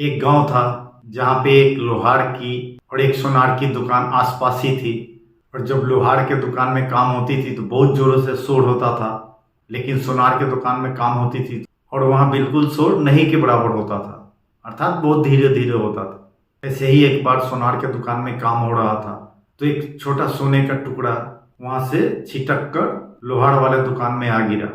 एक गांव था जहाँ पे एक लोहार की और एक सोनार की दुकान आसपास ही थी। और जब लोहार के दुकान में काम होती थी तो बहुत जोरों से शोर होता था, लेकिन सोनार के दुकान में काम होती थी और वहाँ बिल्कुल शोर नहीं के बराबर होता था, अर्थात बहुत धीरे धीरे होता था। ऐसे ही एक बार सोनार के दुकान में काम हो रहा था तो एक छोटा सोने का टुकड़ा वहां से छिटक कर लोहार वाले दुकान में आ गिरा।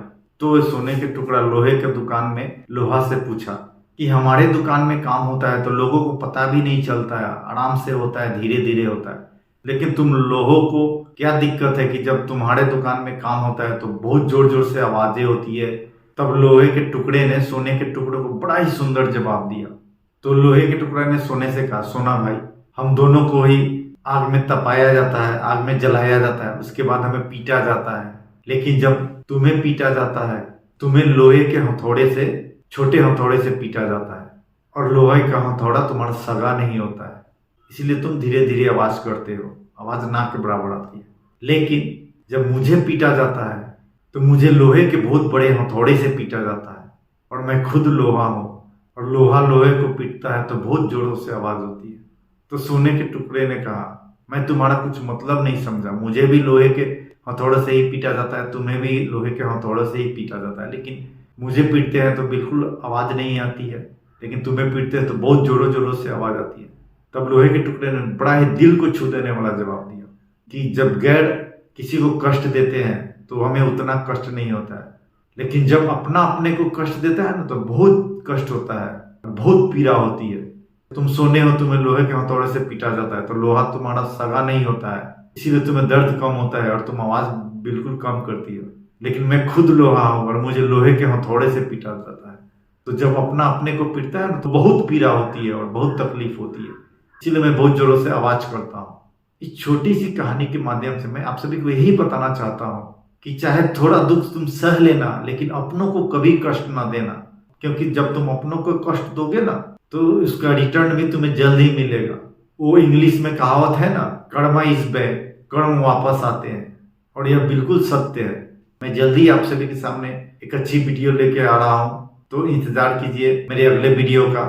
तो सोने के टुकड़ा लोहे के दुकान में लोहा से पूछा कि हमारे दुकान में काम होता है तो लोगों को पता भी नहीं चलता है, आराम से होता है, धीरे धीरे होता है, लेकिन तुम लोगों को क्या दिक्कत है कि जब तुम्हारे दुकान में काम होता है तो बहुत जोर जोर से आवाजें होती है। तब लोहे के टुकड़े ने सोने के टुकड़े को बड़ा ही सुंदर जवाब दिया। तो लोहे के टुकड़े ने सोने से कहा, सोना भाई, हम दोनों को ही आग में तपाया जाता है, आग में जलाया जाता है, उसके बाद हमें पीटा जाता है, लेकिन जब तुम्हें पीटा जाता है तुम्हें लोहे के हथौड़े से, छोटे हथौड़े से पीटा जाता है, और लोहे का हथौड़ा तुम्हारा सगा नहीं होता है, इसलिए तुम धीरे धीरे आवाज करते हो, आवाज नाक के बराबर आती है। लेकिन जब मुझे पीटा जाता है तो मुझे लोहे के बहुत बड़े हथौड़े से पीटा जाता है, और मैं खुद लोहा हूँ, और लोहा लोहे को पीटता है तो बहुत जोरों से आवाज होती है। तो सोने के टुकड़े ने कहा, मैं तुम्हारा कुछ मतलब नहीं समझा, मुझे भी लोहे के हथौड़े से ही पीटा जाता है, तुम्हें भी लोहे के हथौड़े से ही पीटा जाता है, लेकिन मुझे पीटते हैं तो बिल्कुल आवाज नहीं आती है, लेकिन तुम्हें पीटते हैं तो बहुत जोरों जोरों से आवाज आती है। तब लोहे के टुकड़े ने बड़ा ही दिल को छू देने वाला जवाब दिया कि जब गैर किसी को कष्ट देते हैं तो हमें उतना कष्ट नहीं होता है, लेकिन जब अपना अपने को कष्ट देता है ना तो बहुत कष्ट होता है, बहुत पीड़ा होती है। तुम सोने हो, तुम्हें लोहे के हथौड़े से पीटा जाता है तो लोहा तुम्हारा सगा नहीं होता है, इसीलिए तुम्हें दर्द कम होता है और तुम आवाज बिल्कुल कम करती हो, लेकिन मैं खुद लोहा हूं और मुझे लोहे के हथौड़े से पीटा जाता है। तो जब अपना अपने को पीटता है ना तो बहुत पीड़ा होती है और बहुत तकलीफ होती है, इसीलिए मैं बहुत जोरों से आवाज करता हूँ। इस छोटी सी कहानी के माध्यम से मैं आप सभी को यही बताना चाहता हूँ कि चाहे थोड़ा दुख तुम सह लेना, लेकिन अपनों को कभी कष्ट ना देना, क्योंकि जब तुम अपनों को कष्ट दोगे ना तो उसका रिटर्न भी तुम्हें जल्द ही मिलेगा। वो इंग्लिश में कहावत है ना, कर्मा इज बैक, कर्म वापस आते हैं, और यह बिल्कुल सत्य है। मैं जल्दी आप सभी के सामने एक अच्छी वीडियो लेके आ रहा हूँ, तो इंतजार कीजिए मेरे अगले वीडियो का।